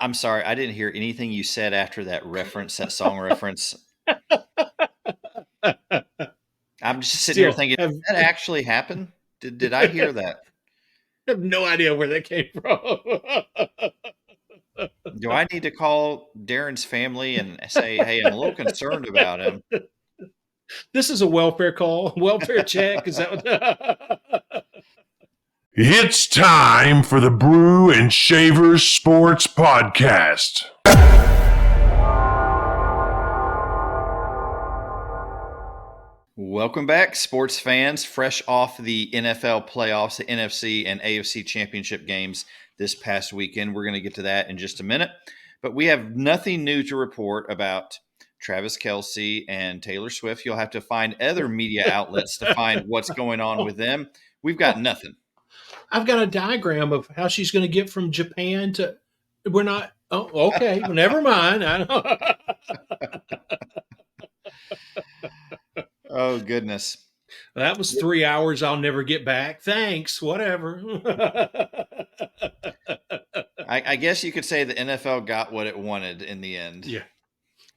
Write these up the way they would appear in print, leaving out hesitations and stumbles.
I'm sorry, I didn't hear anything you said after that reference, that song reference. I'm just sitting here Still thinking, have, did that actually happen? Did I hear that? have no idea where that came from. Do I need to call Darren's family and say, "Hey, I'm a little concerned about him"? This is a welfare call, welfare check. Is that what? It's time for the Brew and Shavers Sports Podcast. Welcome back, sports fans. Fresh off the NFL playoffs, the NFC and AFC championship games this past weekend. We're going to get to that in just a minute. But we have nothing new to report about Travis Kelce and Taylor Swift. You'll have to find other media outlets to find what's going on with them. We've got nothing. I've got a diagram of how she's going to get from Japan to. We're not. Oh, okay. Well, never mind. Oh, goodness. That was 3 hours I'll never get back. Thanks. Whatever. I guess you could say the NFL got what it wanted in the end. Yeah,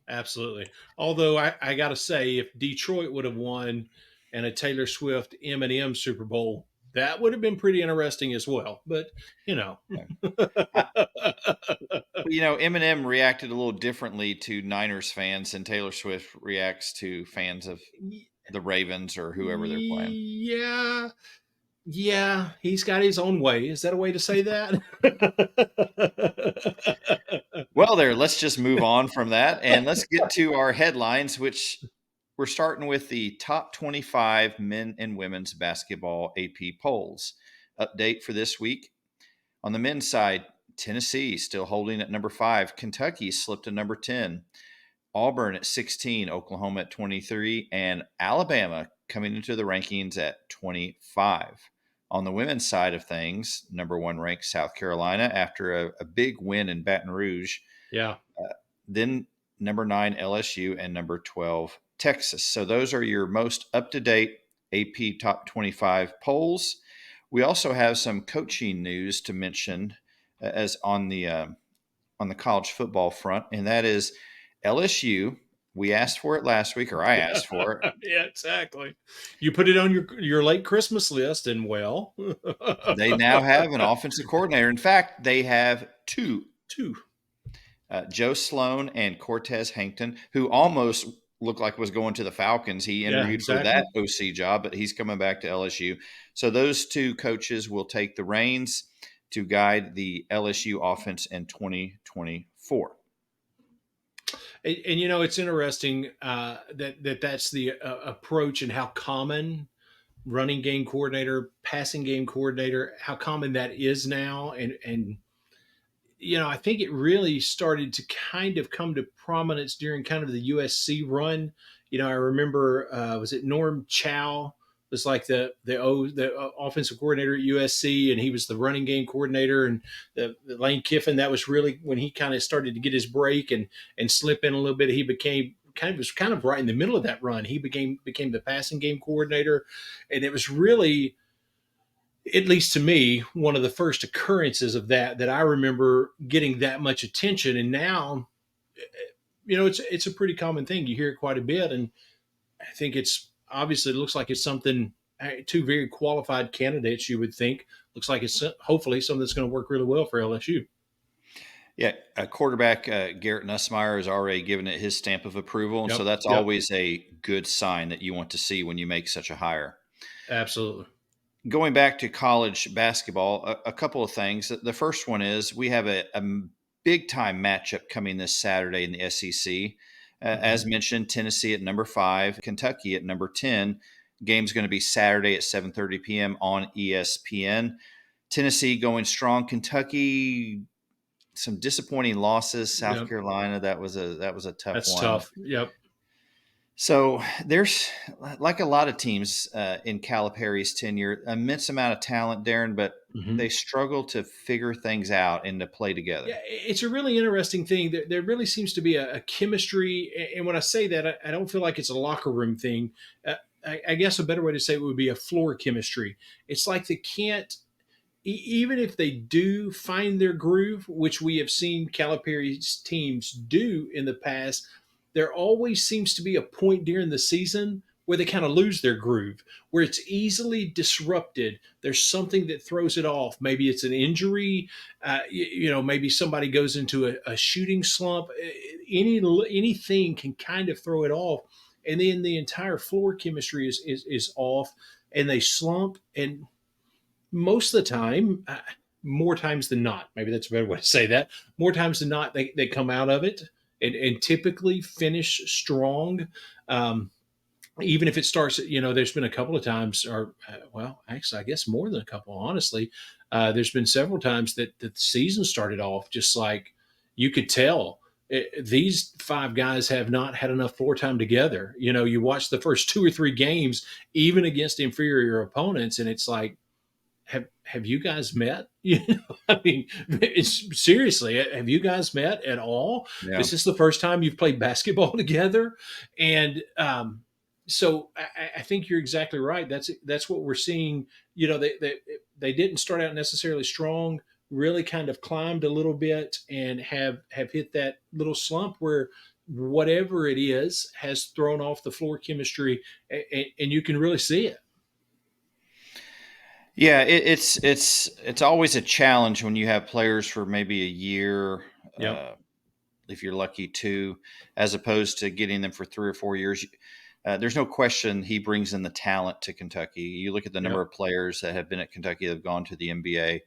absolutely. Although I got to say, if Detroit would have won and a Taylor Swift Eminem Super Bowl, that would have been pretty interesting as well. But, Eminem reacted a little differently to Niners fans than Taylor Swift reacts to fans of the Ravens or whoever they're playing. Yeah, he's got his own way. Is that a way to say that? Well, let's just move on from that and let's get to our headlines, which we're starting with the top 25 men and women's basketball AP polls. Update for this week. On the men's side, Tennessee still holding at number 5. Kentucky slipped to number 10. Auburn at 16, Oklahoma at 23, and Alabama coming into the rankings at 25. On the women's side of things, number 1 ranked South Carolina after a big win in Baton Rouge. Yeah. Then number 9, LSU, and number 12, Texas. So those are your most up-to-date AP top 25 polls. We also have some coaching news to mention as on the college football front, and that is LSU. We asked for it last week, or I asked for it. Yeah, exactly. You put it on your late Christmas list, and well, they now have an offensive coordinator. In fact, they have two. Joe Sloan and Cortez Hankton, who almost looked like was going to the Falcons. He interviewed for that OC job, but he's coming back to LSU. So those two coaches will take the reins to guide the LSU offense in 2024. And it's interesting that's the approach and how common running game coordinator, passing game coordinator, how common that is now. And I think it really started to kind of come to prominence during kind of the USC run. I remember, was it Norm Chow was like the offensive coordinator at USC, and he was the running game coordinator, and the Lane Kiffin, that was really when he kind of started to get his break and slip in a little bit. He became kind of right in the middle of that run. He became the passing game coordinator, and it was really, at least to me, one of the first occurrences of that I remember getting that much attention. And now, it's a pretty common thing. You hear it quite a bit, and I think it looks like it's something, two very qualified candidates, you would think. Looks like it's hopefully something that's going to work really well for LSU. Yeah, quarterback Garrett Nussmeier has already given it his stamp of approval, and so that's always a good sign that you want to see when you make such a hire. Absolutely. Going back to college basketball, a couple of things. The first one is we have a big-time matchup coming this Saturday in the SEC. As mentioned, Tennessee at number 5, Kentucky at number 10. Game's going to be Saturday at 7:30 p.m. on ESPN. Tennessee going strong. Kentucky, some disappointing losses. South Carolina, that was a tough one. That's tough. Yep. So there's, like a lot of teams in Calipari's tenure, immense amount of talent, Darren, but they struggle to figure things out and to play together. Yeah, it's a really interesting thing. There really seems to be a chemistry. And when I say that, I don't feel like it's a locker room thing. I guess a better way to say it would be a floor chemistry. It's like they can't even if they do find their groove, which we have seen Calipari's teams do in the past, there always seems to be a point during the season where they kind of lose their groove, where it's easily disrupted. There's something that throws it off. Maybe it's an injury. Maybe somebody goes into a shooting slump. Anything can kind of throw it off, and then the entire floor chemistry is off, and they slump. And most of the time, more times than not, maybe that's a better way to say that. More times than not, they come out of it and typically finish strong. Um, Even if it starts, there's been a couple of times, or well, actually, I guess more than a couple, honestly. There's been several times that the season started off just like you could tell these five guys have not had enough floor time together. You watch the first two or three games, even against inferior opponents, and it's like, have you guys met? I mean, seriously, have you guys met at all? Yeah. Is this the first time you've played basketball together? And so I think you're exactly right. That's what we're seeing. They didn't start out necessarily strong, really kind of climbed a little bit, and have hit that little slump where whatever it is has thrown off the floor chemistry, and you can really see it. Yeah, it's always a challenge when you have players for maybe a year, Yep. if you're lucky, two, as opposed to getting them for 3 or 4 years. There's no question he brings in the talent to Kentucky. You look at the number Yep. of players that have been at Kentucky that have gone to the NBA.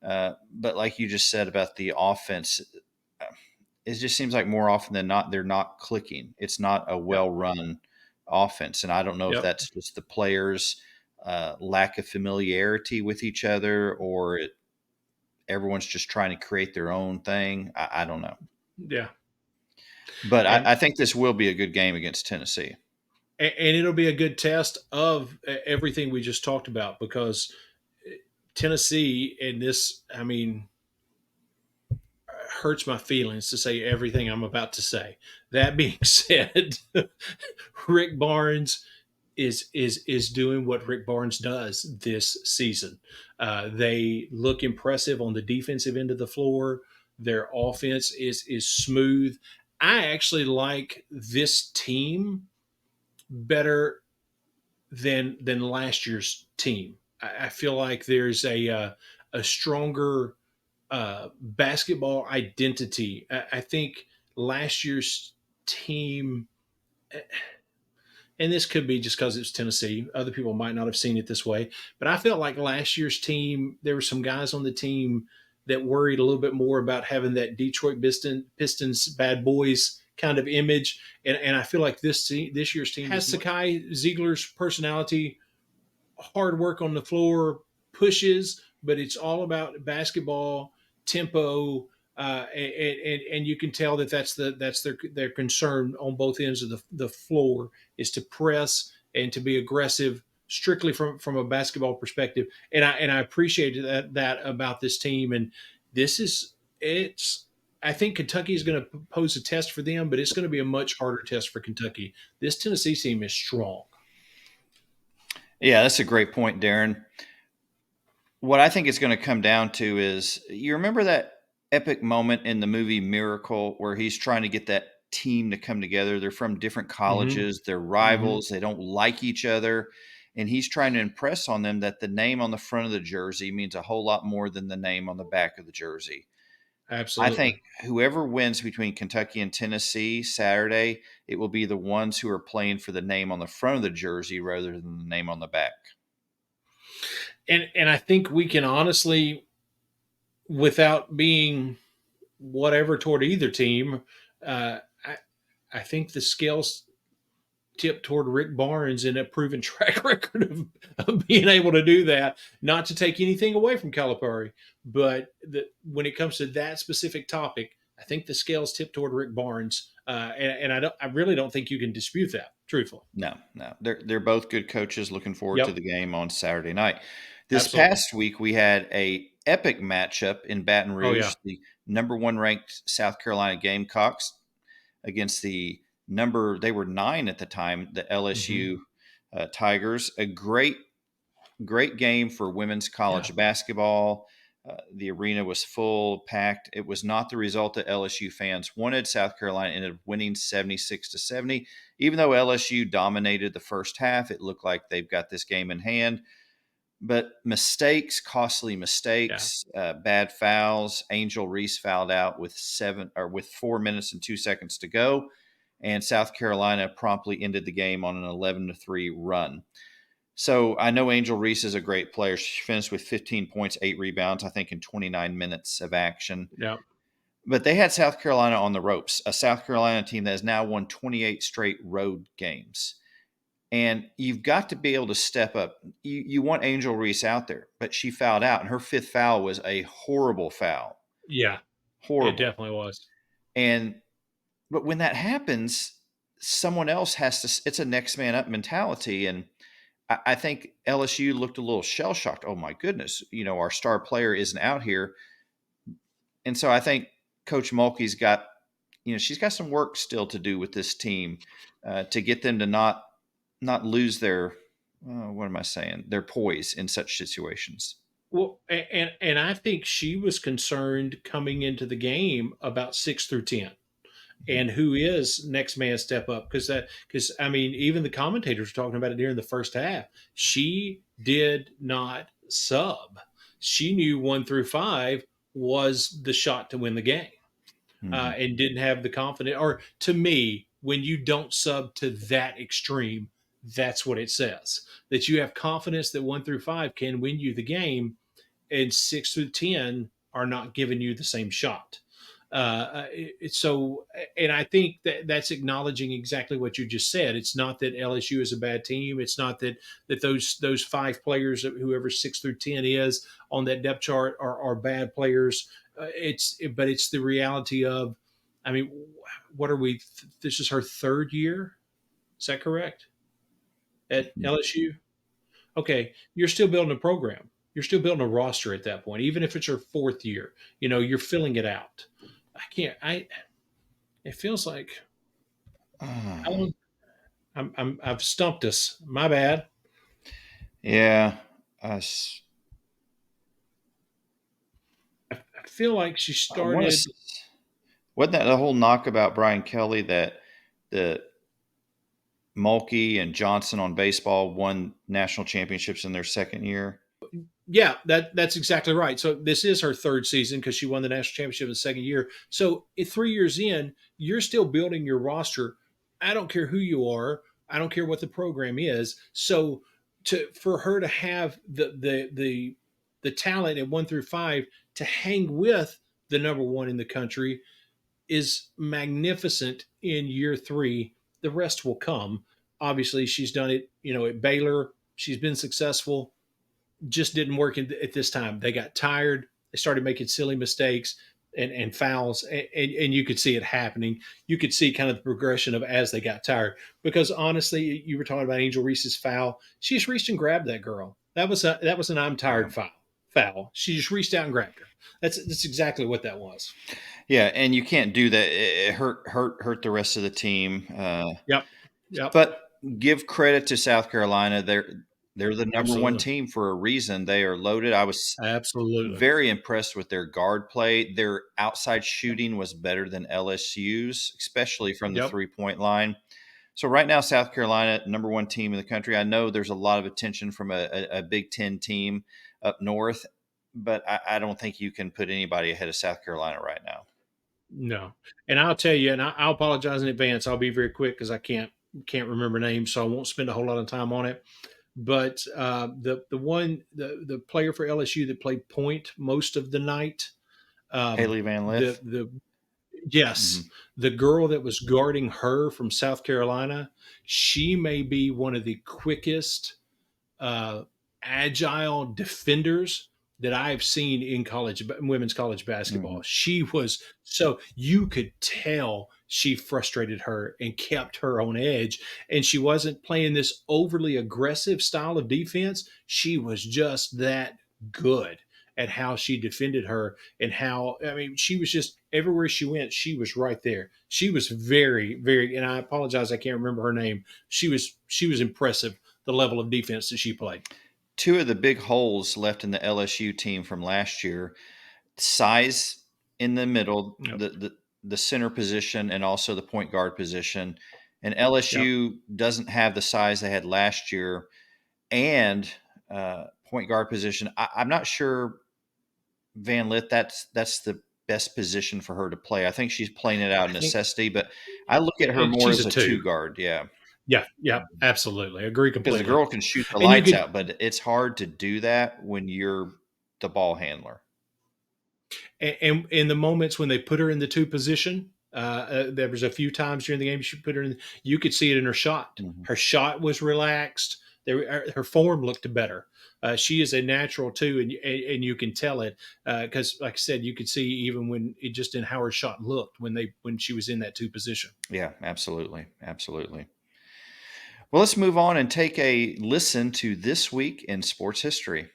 But like you just said about the offense, uh, it just seems like more often than not, they're not clicking. It's not a Yep. well-run offense. And I don't know if Yep. that's just the players' lack of familiarity with each other, or everyone's just trying to create their own thing. I don't know. Yeah. But And I think this will be a good game against Tennessee. and it'll be a good test of everything we just talked about, because Tennessee in this, I mean, hurts my feelings to say everything I'm about to say. That being said, Rick Barnes is doing what Rick Barnes does this season. They look impressive on the defensive end of the floor. Their offense is smooth. I actually like this team better than last year's team. I feel like there's a stronger basketball identity. I think last year's team, and this could be just because it's Tennessee. Other people might not have seen it this way, but I felt like last year's team, there were some guys on the team that worried a little bit more about having that Detroit Pistons bad boys kind of image, and I feel like this year's team has Sakai Ziegler's personality, hard work on the floor, pushes, but it's all about basketball tempo, and you can tell that that's their concern on both ends of the floor, is to press and to be aggressive strictly from a basketball perspective. And I appreciated that about this team. And this is it's. I think Kentucky is going to pose a test for them, but it's going to be a much harder test for Kentucky. This Tennessee team is strong. Yeah, that's a great point, Darren. What I think it's going to come down to is, you remember that epic moment in the movie Miracle where he's trying to get that team to come together. They're from different Mm-hmm. colleges, they're Mm-hmm. rivals, they don't like each other. And he's trying to impress on them that the name on the front of the jersey means a whole lot more than the name on the back of the jersey. I think Absolutely. whoever wins between Kentucky and Tennessee Saturday, it will be the ones who are playing for the name on the front of the jersey rather than the name on the back. And I think we can honestly, without being whatever toward either team, uh, I, I think the scales tip toward Rick Barnes in a proven track record of being able to do that. Not to take anything away from Calipari, but when it comes to that specific topic, I think the scales tip toward Rick Barnes, and I really don't think you can dispute that, truthfully. No, no. They're both good coaches. Looking forward to Yep, the game on Saturday night. This absolutely. past week we had a epic matchup in Baton Oh yeah. Rouge, the number one ranked South Carolina Gamecocks against the number, they were 9 at the time, the Hmm. LSU Tigers. A great great game for women's Yeah. college basketball. The arena was full, packed. It was not the result that LSU fans wanted. South Carolina ended up winning 76-70. Even though LSU dominated the first half, it looked like they've got this game in hand. But mistakes, costly Yeah. mistakes, bad fouls. Angel Reese fouled out with 4 minutes and 2 seconds to go, and South Carolina promptly ended the game on an 11-3 run. So I know Angel Reese is a great player. She finished with 15 points, 8 rebounds, I think, in 29 minutes of action. Yeah. But they had South Carolina on the ropes, a South Carolina team that has now won 28 straight road games. And you've got to be able to step up. You want Angel Reese out there, but she fouled out, and her fifth foul was a horrible foul. Yeah. It Horrible. definitely was. But when that happens, someone else has to. It's a next man up mentality, and I think LSU looked a little shell shocked. Oh my goodness, our star player isn't out here, and so I think Coach Mulkey's got, she's got some work still to do with this team to get them to not lose their, what am I saying? Their poise in such situations. Well, and I think she was concerned coming into the game about 6 through 10 and who is next man step up, because I mean, even the commentators were talking about it during the first half. She did not sub. She knew 1 through 5 was the shot to win the game, and didn't have the confidence. Or to me, when you don't sub to that extreme, that's what it says, that you have confidence that 1 through 5 can win you the game, and 6 through 10 are not giving you the same shot. So, and I think that that's acknowledging exactly what you just said. It's not that LSU is a bad team. It's not that those 5 players, whoever 6 through 10 is on that depth chart, are bad players. But it's the reality of, I mean, what are we? This is her 3rd year. Is that correct? At LSU? Okay, you're still building a program. You're still building a roster at that point, even if it's your 4th year. You're filling it out. I can't. It feels like I've stumped us. My bad. Yeah. I feel like she I want started. to. Wasn't that the whole knock about Brian Kelly that the Mulkey and Johnson on baseball won national championships in their second year? Yeah, that's exactly right. So this is her 3rd season because she won the national championship in the second year. So 3 years in, you're still building your roster. I don't care who you are. I don't care what the program is. So for her to have the talent at 1 through 5 to hang with the number one in the country is magnificent in year 3. The rest will come. Obviously, she's done it, at Baylor. She's been successful, just didn't work at this time. They got tired. They started making silly mistakes and fouls, and you could see it happening. You could see kind of the progression of as they got tired. Because honestly, you were talking about Angel Reese's foul. She just reached and grabbed that girl. That was an I'm tired foul. She just reached out and grabbed her. That's exactly what that was. Yeah, and you can't do that. It hurt the rest of the team. Yep. Yep. But give credit to South Carolina. They're the number one Absolutely. team for a reason. They are loaded. I was Absolutely. very impressed with their guard play. Their outside shooting was better than LSU's, especially from the Yep. 3-point line. So right now, South Carolina, number one team in the country. I know there's a lot of attention from a Big Ten team up north, but I don't think you can put anybody ahead of South Carolina right now. No, and I'll tell you, and I'll apologize in advance. I'll be very quick because I can't remember names, so I won't spend a whole lot of time on it. But the player for LSU that played point most of the night, Haley Van Lith. the yes, Mhm. the girl that was guarding her from South Carolina, she may be one of the quickest, uh, agile defenders that I've seen in women's college basketball. Mhm. She was, so you could tell she frustrated her and kept her on edge. And she wasn't playing this overly aggressive style of defense. She was just that good at how she defended her, and how, I mean, she was just everywhere she went, she was right there. She was very, very, and I apologize, I can't remember her name. She was impressive, the level of defense that she played. two of the big holes left in the LSU team from last year: size in the middle, Yep. the center position, and also the point guard position. And Yep. LSU doesn't have the size they had last year, and point guard position. I'm not sure Van Lit, that's the best position for her to play. I think she's playing it out of I think necessity, but I look at her more she's as a a two. two guard, yeah, Yeah. Yeah. Absolutely. Agree because the completely. girl can shoot the And you lights could, out, but it's hard to do that when you're the ball handler. and in the moments when they put her in the two position, there was a few times during the game she put her in. You could see it in her shot. Mhm. Her shot was relaxed. Her form looked better. She is a natural too, and you can tell it because, like I said, you could see even when it just in how her shot looked when she was in that two position. Yeah, absolutely, absolutely. Well, let's move on and take a listen to This Week in Sports History.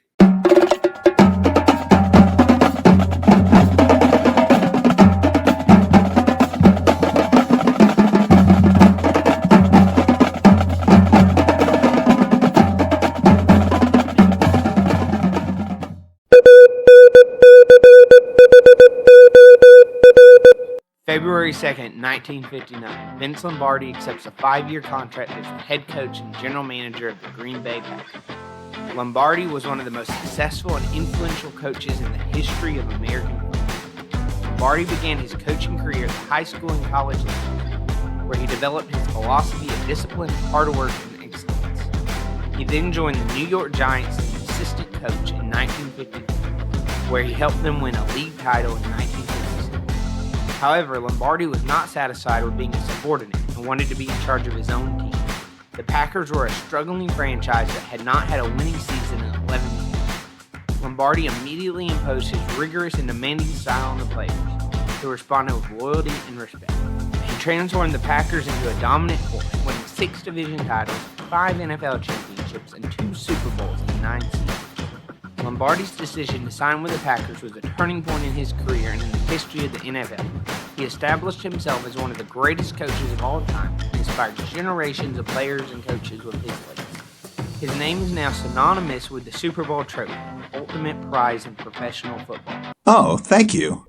February 2nd, 1959, Vince Lombardi accepts a 5-year contract as the head coach and general manager of the Green Bay Packers. Lombardi was one of the most successful and influential coaches in the history of American football. Lombardi began his coaching career at the high school and college levels, where he developed his philosophy of discipline, hard work, and excellence. He then joined the New York Giants as an assistant coach in 1952, where he helped them win a league title in 1956. However, Lombardi was not satisfied with being a subordinate and wanted to be in charge of his own team. The Packers were a struggling franchise that had not had a winning season in 11 years. Lombardi immediately imposed his rigorous and demanding style on the players, who responded with loyalty and respect. He transformed the Packers into a dominant force, winning 6 division titles, 5 NFL championships, and 2 Super Bowls in 9 seasons. Lombardi's decision to sign with the Packers was a turning point in his career and in the history of the NFL. He established himself as one of the greatest coaches of all time and inspired generations of players and coaches with his legacy. His name is now synonymous with the Super Bowl trophy, the ultimate prize in professional football. Oh, thank you.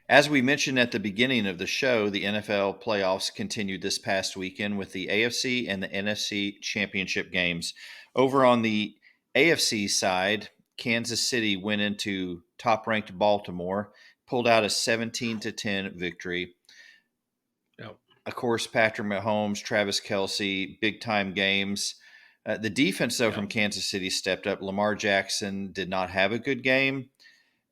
As we mentioned at the beginning of the show, the NFL playoffs continued this past weekend with the AFC and the NFC championship games. Over on the AFC side, Kansas City went into top-ranked Baltimore, pulled out a 17-10 victory. Yep. Of course, Patrick Mahomes, Travis Kelce, big-time games. The defense, though, from Kansas City stepped up. Lamar Jackson did not have a good game.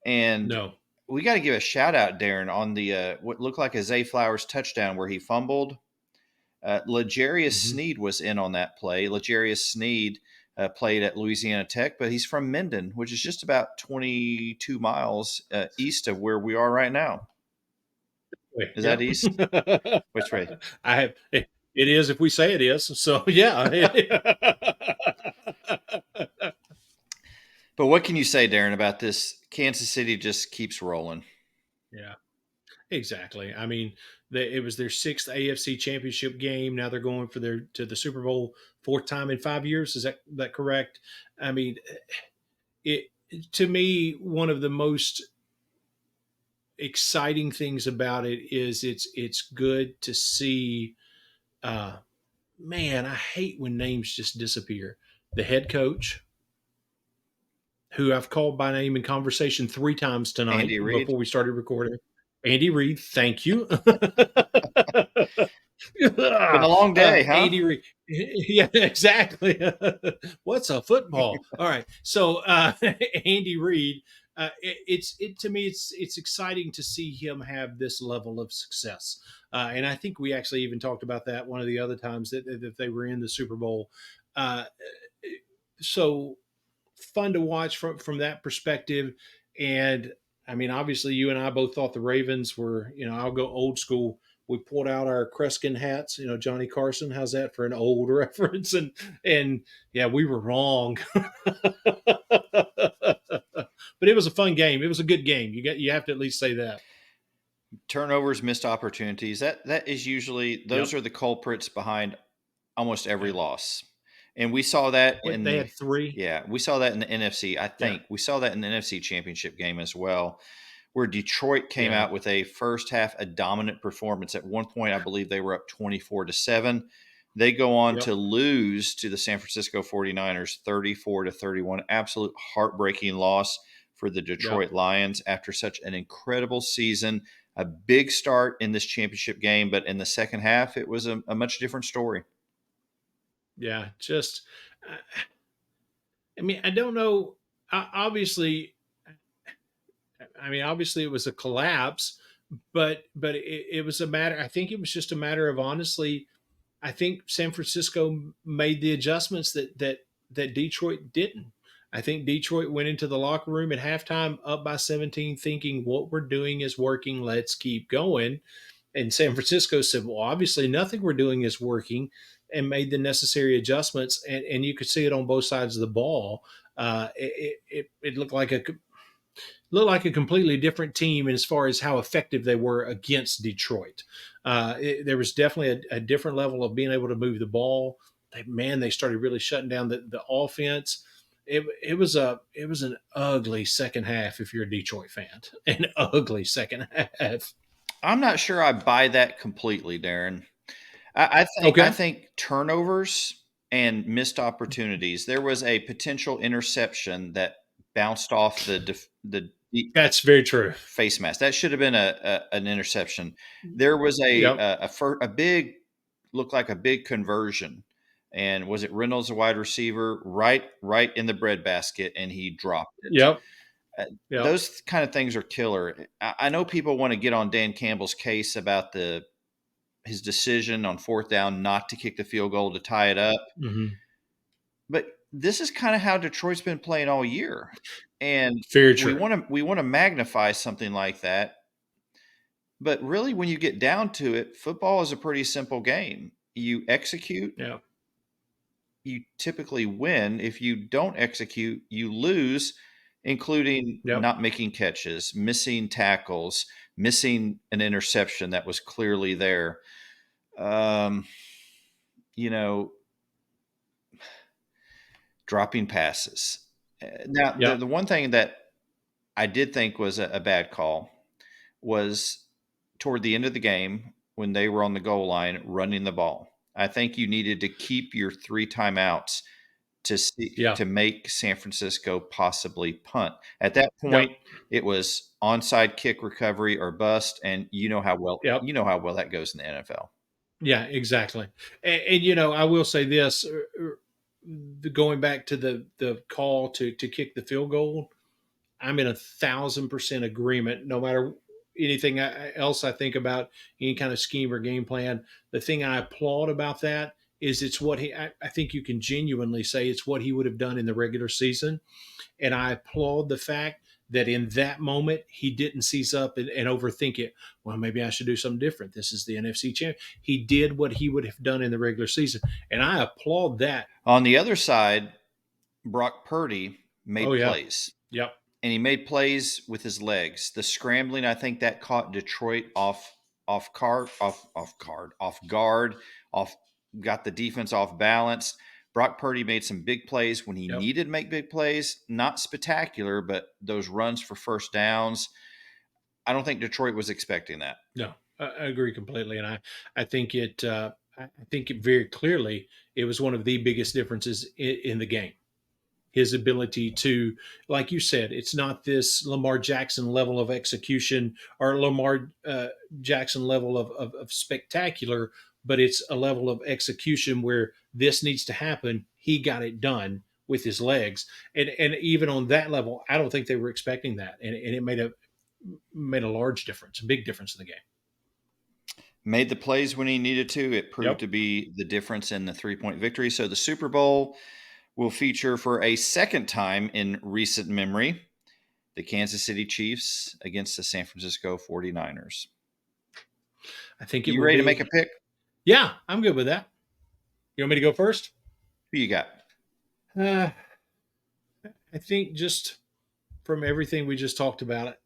And No. we got to give a shout out, Darren, on the what looked like a Zay Flowers touchdown where he fumbled. L'Jarius Sneed was in on that play. L'Jarius Sneed played at Louisiana Tech, but he's from Minden, which is just about 22 miles east of where we are right now. Is that east? Which way? I have. It is if we say it is. So yeah. But what can you say, Darren, about this? Kansas City just keeps rolling. Yeah, exactly. I mean, it was their 6th AFC Championship game. Now they're going for to the Super Bowl 4th time in 5 years. Is that correct? I mean, it to me one of the most exciting things about it is it's good to see. Man, I hate when names just disappear. The head coach, who I've called by name in conversation 3 times tonight Andy Reid. before we started recording. Andy Reid, thank you. Been a long day, huh? Andy Reid. Yeah, exactly. What's a football? All right. So Andy Reid, to me it's exciting to see him have this level of success. And I think we actually even talked about that one of the other times that they were in the Super Bowl. So fun to watch from that perspective. And I mean, obviously, you and I both thought the Ravens were, I'll go old school, we pulled out our Kreskin hats, Johnny Carson. How's that for an old reference? And yeah, we were wrong. But it was a fun game. It was a good game. You have to at least say that. Turnovers, missed opportunities. That is usually those Yep. are the culprits behind almost every loss. And we saw that in They had 3. yeah, we saw that in the NFC. I think Yeah. we saw that in the NFC Championship game as well, where Detroit came Yeah. out with a first half a dominant performance. At one point, I believe they were up 24-7. They go on Yep. to lose to the San Francisco 49ers 34-31. Absolute heartbreaking loss for the Detroit Lions after such an incredible season. A big start in this championship game, but in the second half, it was a much different story. Yeah. Just, I mean, I don't know. Obviously, it was a collapse, but it was a matter. I think it was just a matter of, honestly, I think San Francisco made the adjustments that Detroit didn't. I think Detroit went into the locker room at halftime up by 17, thinking what we're doing is working. Let's keep going. And San Francisco said, well, obviously nothing we're doing is working, and made the necessary adjustments. And you could see it on both sides of the ball. It looked like a completely different team as far as how effective they were against Detroit. There was definitely a different level of being able to move the ball. They started really shutting down the offense. It was an ugly second half if you're a Detroit fan. An ugly second half. I'm not sure I buy that completely, Darren. I think turnovers and missed opportunities. There was a potential interception that bounced off the That's very true. face mask. That should have been an interception. There was a big, looked like a big conversion, and was it Reynolds, a wide receiver, right in the breadbasket, and he dropped it. Yep. Those kind of things are killer. I know people want to get on Dan Campbell's case about his decision on fourth down not to kick the field goal to tie it up. Mm-hmm. But this is kind of how Detroit's been playing all year. And very true. we want to magnify something like that. But really, when you get down to it, football is a pretty simple game. You execute, you typically win. If you don't execute, you lose, including not making catches, missing tackles, missing an interception that was clearly there. Dropping passes. Now, the one thing that I did think was a bad call was toward the end of the game when they were on the goal line running the ball. I think you needed to keep your 3 timeouts to make San Francisco possibly punt. At that point, it was onside kick recovery or bust, and you know how well that goes in the NFL. Yeah, exactly. And I will say this, going back to the call to kick the field goal, I'm in 1,000% agreement. No matter anything else I think about any kind of scheme or game plan, the thing I applaud about that is it's what I think you can genuinely say it's what he would have done in the regular season. And I applaud the fact that in that moment, he didn't seize up and overthink it. Well, maybe I should do something different. This is the NFC champ. He did what he would have done in the regular season. And I applaud that. On the other side, Brock Purdy made plays. Yep. And he made plays with his legs. The scrambling, I think that caught Detroit off guard, got the defense off balance. Brock Purdy made some big plays when he needed to make big plays. Not spectacular, but those runs for first downs. I don't think Detroit was expecting that. No, I agree completely. And I think it very clearly, it was one of the biggest differences in the game. His ability to, like you said, it's not this Lamar Jackson level of execution or Lamar Jackson level of spectacular, but it's a level of execution where this needs to happen. He got it done with his legs. And even on that level, I don't think they were expecting that. And it made a large difference, a big difference in the game. Made the plays when he needed to. It proved to be the difference in the 3-point victory. So the Super Bowl will feature for a second time in recent memory the Kansas City Chiefs against the San Francisco 49ers. I think it You will ready to be. make a pick? Yeah, I'm good with that. You want me to go first? Who you got? Uh, I think just from everything we just talked about,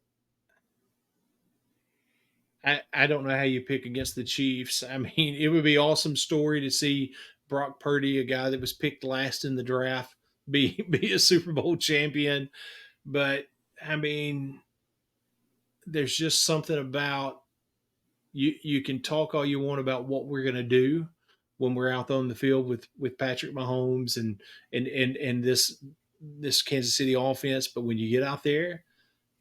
I don't know how you pick against the Chiefs. I mean, it would be awesome story to see Brock Purdy, a guy that was picked last in the draft, be a Super Bowl champion. But I mean, there's just something about you. You can talk all you want about what we're going to do when we're out on the field with Patrick Mahomes and this Kansas City offense, but when you get out there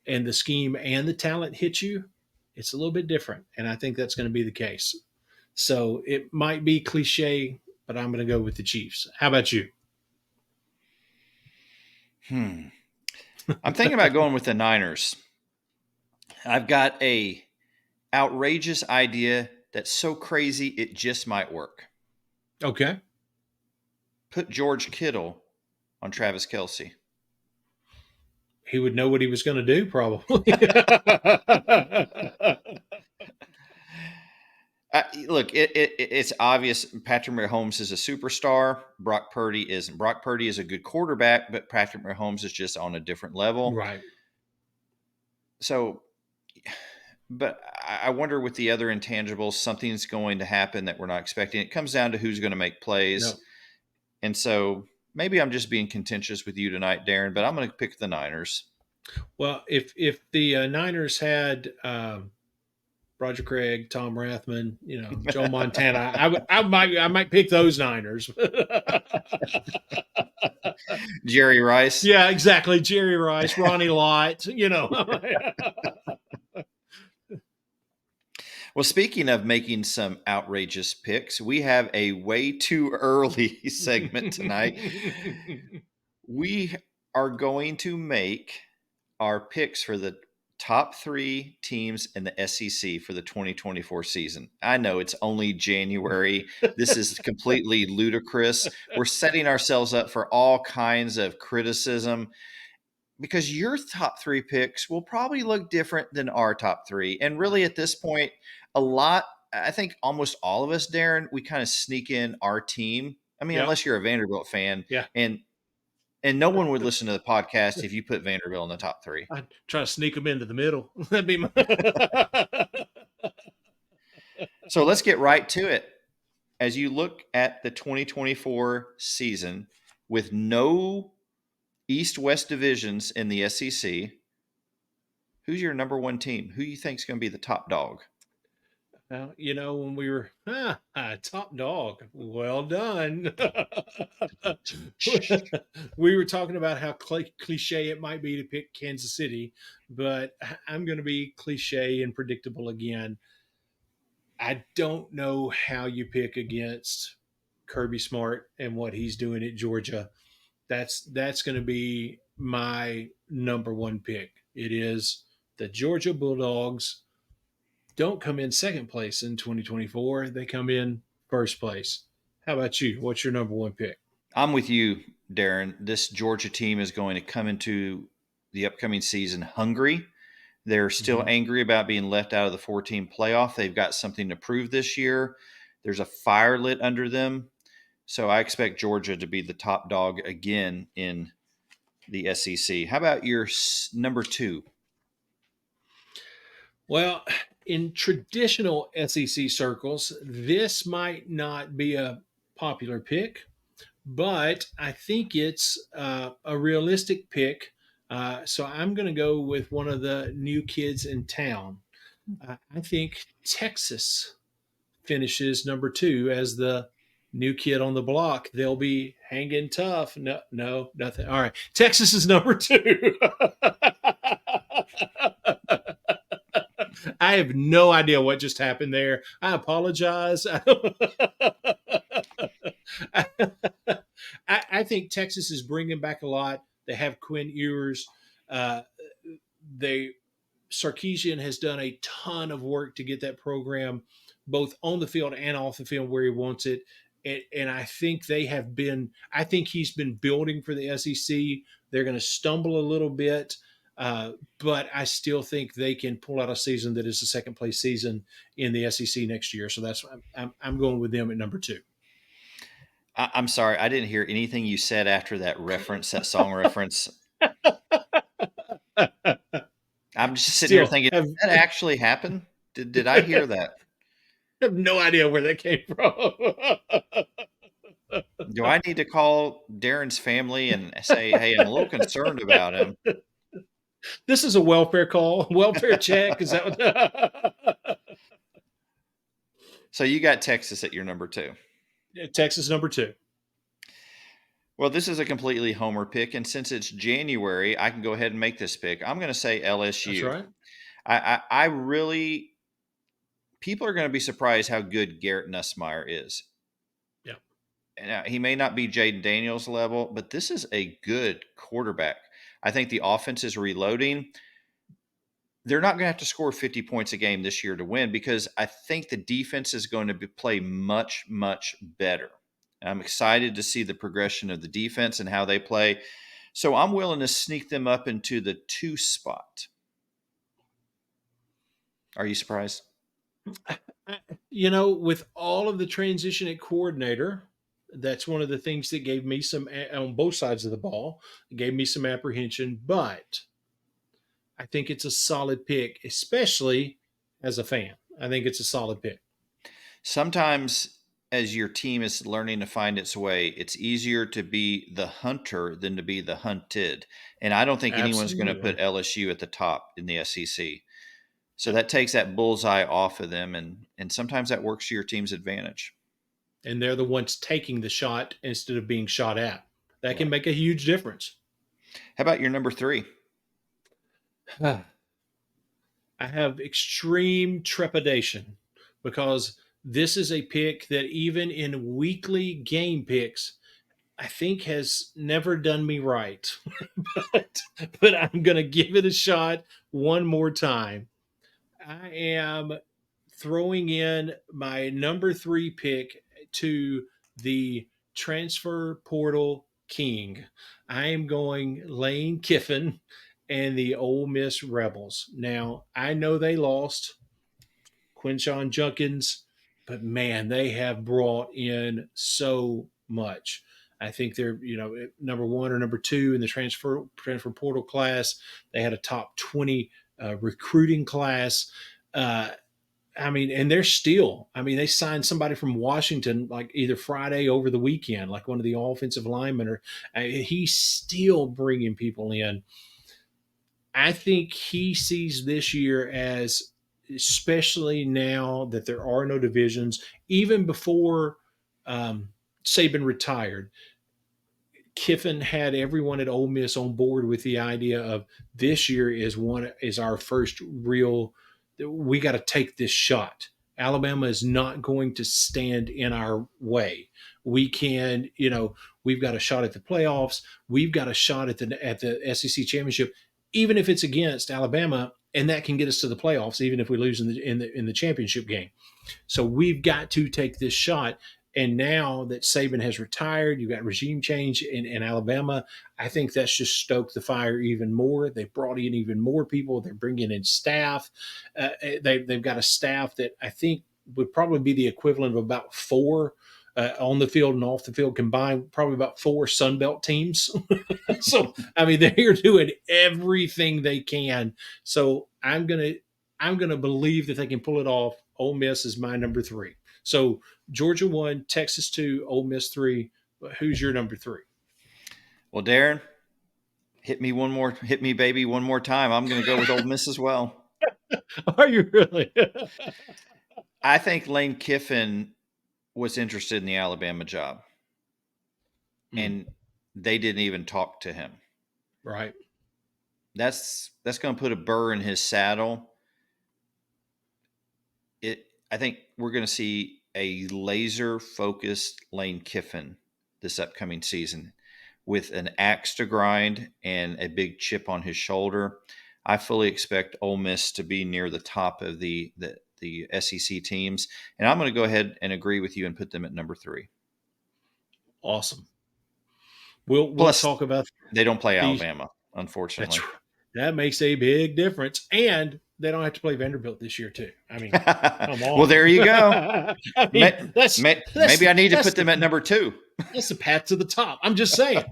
and the scheme and the talent hit you, it's a little bit different. And I think that's going to be the case. So it might be cliche, but I'm going to go with the Chiefs. How about you? I'm thinking about going with the Niners. I've got a outrageous idea that's so crazy it just might work. Okay. Put George Kittle on Travis Kelce. He would know what he was going to do, probably. Look, it's obvious Patrick Mahomes is a superstar. Brock Purdy isn't. Brock Purdy is a good quarterback, but Patrick Mahomes is just on a different level. Right. So, but I wonder with the other intangibles, something's going to happen that we're not expecting. It comes down to who's going to make plays. No. And so maybe I'm just being contentious with you tonight, Darren, but I'm going to pick the Niners. Well, if the Niners had Roger Craig, Tom Rathman, Joe Montana, I might pick those Niners. Jerry Rice. Yeah, exactly. Jerry Rice, Ronnie Lott, Well, speaking of making some outrageous picks, we have a way too early segment tonight. We are going to make our picks for the top 3 teams in the SEC for the 2024 season. I know it's only January. This is completely ludicrous. We're setting ourselves up for all kinds of criticism because your top 3 picks will probably look different than our top 3. And really at this point, I think almost all of us, Darren, we kind of sneak in our team. I mean, Yep. unless you're a Vanderbilt fan. Yeah. And no one would listen to the podcast if you put Vanderbilt in the top 3. I'd try to sneak them into the middle. That'd be my. So let's get right to it. As you look at the 2024 season with no East-West divisions in the SEC, who's your number 1 team? Who do you think is going to be the top dog? Well, when we were top dog, well done. We were talking about how cliche it might be to pick Kansas City, but I'm going to be cliche and predictable again. I don't know how you pick against Kirby Smart and what he's doing at Georgia. That's going to be my number 1 pick. It is the Georgia Bulldogs. Don't come in second place in 2024. They come in first place. How about you? What's your number 1 pick? I'm with you, Darren. This Georgia team is going to come into the upcoming season hungry. They're still angry about being left out of the 4-team playoff. They've got something to prove this year. There's a fire lit under them. So I expect Georgia to be the top dog again in the SEC. How about your number 2? Well, in traditional SEC circles, this might not be a popular pick, but I think it's a realistic pick. So I'm going to go with one of the new kids in town. I think Texas finishes number 2 as the new kid on the block. They'll be hanging tough. No, nothing. All right. Texas is number 2. I have no idea what just happened there. I apologize. I think Texas is bringing back a lot. They have Quinn Ewers. Sarkisian has done a ton of work to get that program both on the field and off the field where he wants it. And I think I think he's been building for the SEC. They're going to stumble a little bit But I still think they can pull out a season that is a second place season in the SEC next year. So that's I'm going with them at number 2. I'm sorry, I didn't hear anything you said after that reference, that song reference. I'm just sitting here Still thinking, have, did that actually happen? Did I hear that? have no idea where that came from. Do I need to call Darren's family and say, "Hey, I'm a little concerned about him"? This is a welfare call, welfare check. Is that what? So you got Texas at your number 2. Texas number 2. Well, this is a completely homer pick, and since it's January, I can go ahead and make this pick. I'm going to say That's LSU. right. I really people are going to be surprised how good Garrett Nussmeier is. Yeah. Now, he may not be Jaden Daniels level, but this is a good quarterback. I think the offense is reloading. They're not going to have to score 50 points a game this year to win because I think the defense is going to play much, much better. I'm excited to see the progression of the defense and how they play. So I'm willing to sneak them up into the 2 spot. Are you surprised? With all of the transition at coordinator, that's one of the things that gave me some, on both sides of the ball, gave me some apprehension. But I think it's a solid pick, especially as a fan. I think it's a solid pick. Sometimes as your team is learning to find its way, it's easier to be the hunter than to be the hunted. And I don't think anyone's going to put Absolutely. LSU at the top in the SEC. So that takes that bullseye off of them, and sometimes that works to your team's advantage. And they're the ones taking the shot instead of being shot at. That can Right. make a huge difference. How about your number 3? I have extreme trepidation because this is a pick that even in weekly game picks, I think has never done me right. but I'm going to give it a shot one more time. I am throwing in my number 3 pick to the transfer portal king. I am going Lane Kiffin and the Ole Miss Rebels. Now, I know they lost Quinshawn Junkins, but man, they have brought in so much. I think they're, number 1 or number 2 in the transfer portal class. They had a top 20 recruiting class. And they're still, they signed somebody from Washington like either Friday over the weekend, like one of the offensive linemen, or he's still bringing people in. I think he sees this year as, especially now that there are no divisions, even before Saban retired, Kiffin had everyone at Ole Miss on board with the idea of this year is our first real. We got to take this shot. Alabama is not going to stand in our way. We can, we've got a shot at the playoffs. We've got a shot at the SEC championship, even if it's against Alabama, and that can get us to the playoffs, even if we lose in the championship game. So we've got to take this shot. And now that Saban has retired, you've got regime change in Alabama. I think that's just stoked the fire even more. They've brought in even more people. They're bringing in staff. They've got a staff that I think would probably be the equivalent of about 4 on the field and off the field combined, probably about 4 Sunbelt teams. So, they're doing everything they can. So I'm gonna believe that they can pull it off. Ole Miss is my number 3. So Georgia 1, Texas 2, Ole Miss 3. Who's your number 3? Well, Darren, hit me, baby, one more time. I'm going to go with Ole Miss as well. Are you really? I think Lane Kiffin was interested in the Alabama job, and they didn't even talk to him. Right. That's going to put a burr in his saddle. I think we're going to see a laser-focused Lane Kiffin this upcoming season with an axe to grind and a big chip on his shoulder. I fully expect Ole Miss to be near the top of the SEC teams, and I'm going to go ahead and agree with you and put them at number 3. Awesome. We'll Plus, talk about they don't play Alabama, unfortunately. That makes a big difference. And they don't have to play Vanderbilt this year, too. I mean, come on. Well, there you go. I mean, Maybe I need to put them at number 2. That's a pat to the top. I'm just saying.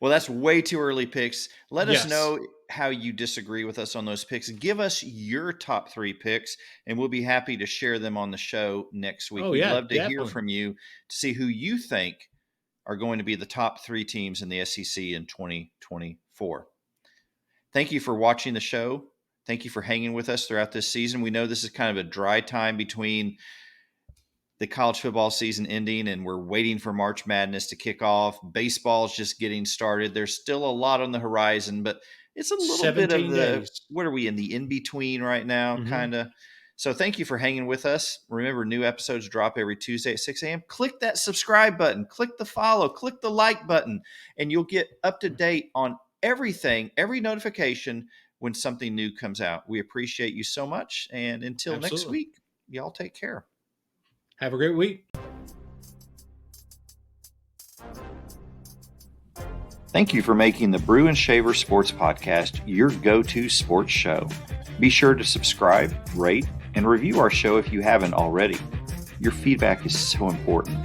Well, that's way too early picks. Let us Yes. know how you disagree with us on those picks. Give us your top 3 picks, and we'll be happy to share them on the show next week. Oh, We'd yeah, love to hear definitely. from you to see who you think are going to be the top 3 teams in the SEC in 2024. Thank you for watching the show. Thank you for hanging with us throughout this season. We know this is kind of a dry time between the college football season ending and we're waiting for March Madness to kick off. Baseball is just getting started. There's still a lot on the horizon, but it's a little bit of 17 the, days. what are we in the in-between right now, Mhm. kind of. So thank you for hanging with us. Remember, new episodes drop every Tuesday at 6 a.m. Click that subscribe button, click the follow, click the like button, and you'll get up to date on everything, every notification when something new comes out. We appreciate you so much. And until next Absolutely. week, y'all take care. Have a great week. Thank you for making the Brew and Shaver Sports Podcast your go-to sports show. Be sure to subscribe, rate, and review our show if you haven't already. Your feedback is so important.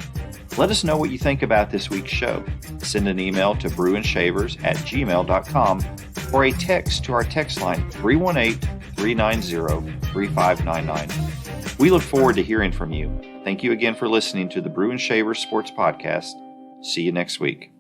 Let us know what you think about this week's show. Send an email to brewandshavers@gmail.com or a text to our text line 318-390-3599. We look forward to hearing from you. Thank you again for listening to the Brew and Shaver Sports Podcast. See you next week.